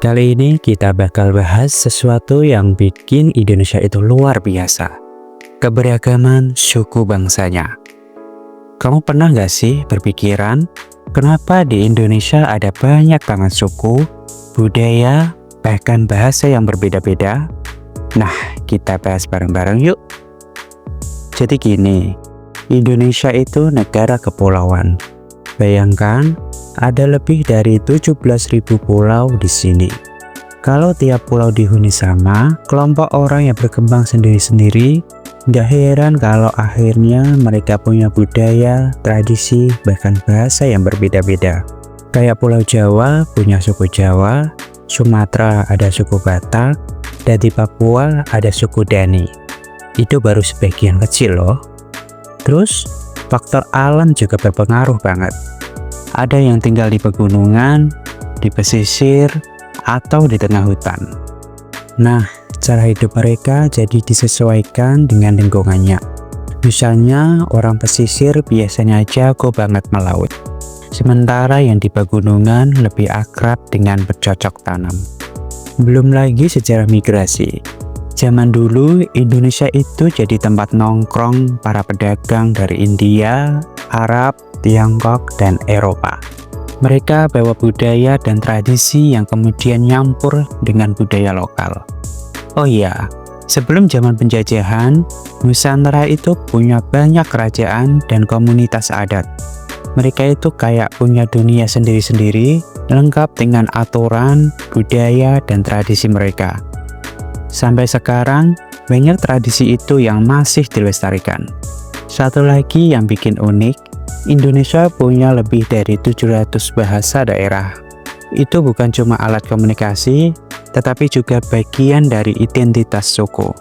Kali ini kita bakal bahas sesuatu yang bikin Indonesia itu luar biasa. Keberagaman suku bangsanya. Kamu pernah gak sih berpikiran, kenapa di Indonesia ada banyak banget suku, budaya, bahkan bahasa yang berbeda-beda? Nah, kita bahas bareng-bareng yuk. Jadi gini, Indonesia itu negara kepulauan. Bayangkan, ada lebih dari 17.000 pulau di sini. Kalau tiap pulau dihuni sama, kelompok orang yang berkembang sendiri-sendiri, nggak heran kalau akhirnya mereka punya budaya, tradisi, bahkan bahasa yang berbeda-beda. Kayak Pulau Jawa punya suku Jawa, Sumatera ada suku Batak, dan di Papua ada suku Dani. Itu baru sebagian kecil loh. Terus, faktor alam juga berpengaruh banget. Ada yang tinggal di pegunungan, di pesisir, atau di tengah hutan. Nah, cara hidup mereka jadi disesuaikan dengan lingkungannya. Misalnya, orang pesisir biasanya jago banget melaut. Sementara yang di pegunungan lebih akrab dengan bercocok tanam. Belum lagi sejarah migrasi. Zaman dulu, Indonesia itu jadi tempat nongkrong para pedagang dari India, Arab, Tiongkok, dan Eropa. Mereka bawa budaya dan tradisi yang kemudian nyampur dengan budaya lokal. Oh iya, sebelum zaman penjajahan, Nusantara itu punya banyak kerajaan dan komunitas adat. Mereka itu kayak punya dunia sendiri-sendiri, lengkap dengan aturan, budaya, dan tradisi mereka. Sampai sekarang, banyak tradisi itu yang masih dilestarikan. Satu lagi yang bikin unik, Indonesia punya lebih dari 700 bahasa daerah. Itu bukan cuma alat komunikasi, tetapi juga bagian dari identitas suku.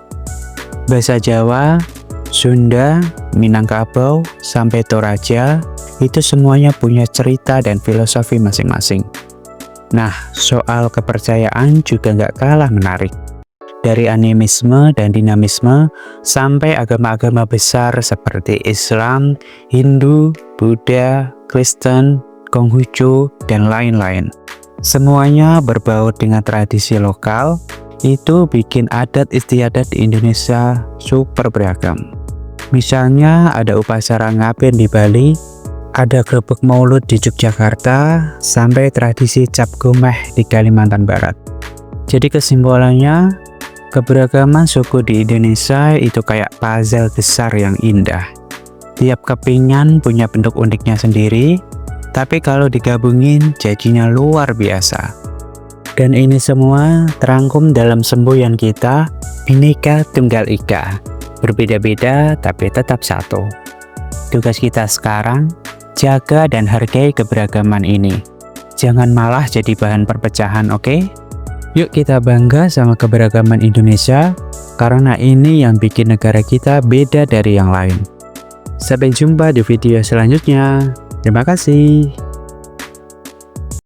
Bahasa Jawa, Sunda, Minangkabau, sampai Toraja, itu semuanya punya cerita dan filosofi masing-masing. Nah, soal kepercayaan juga nggak kalah menarik. Dari animisme dan dinamisme sampai agama-agama besar seperti Islam, Hindu, Buddha, Kristen, Konghucu, dan lain-lain. Semuanya berbaur dengan tradisi lokal, itu bikin adat istiadat di Indonesia super beragam. Misalnya ada upacara ngaben di Bali, ada grebek maulud di Yogyakarta, sampai tradisi cap gomeh di Kalimantan Barat. Jadi kesimpulannya, keberagaman suku di Indonesia itu kayak puzzle besar yang indah. Tiap kepingan punya bentuk uniknya sendiri, tapi kalau digabungin jadinya luar biasa. Dan ini semua terangkum dalam semboyan kita, Bhinneka Tunggal Ika. Berbeda-beda tapi tetap satu. Tugas kita sekarang, jaga dan hargai keberagaman ini. Jangan malah jadi bahan perpecahan, oke? Yuk kita bangga sama keberagaman Indonesia, karena ini yang bikin negara kita beda dari yang lain. Sampai jumpa di video selanjutnya. Terima kasih.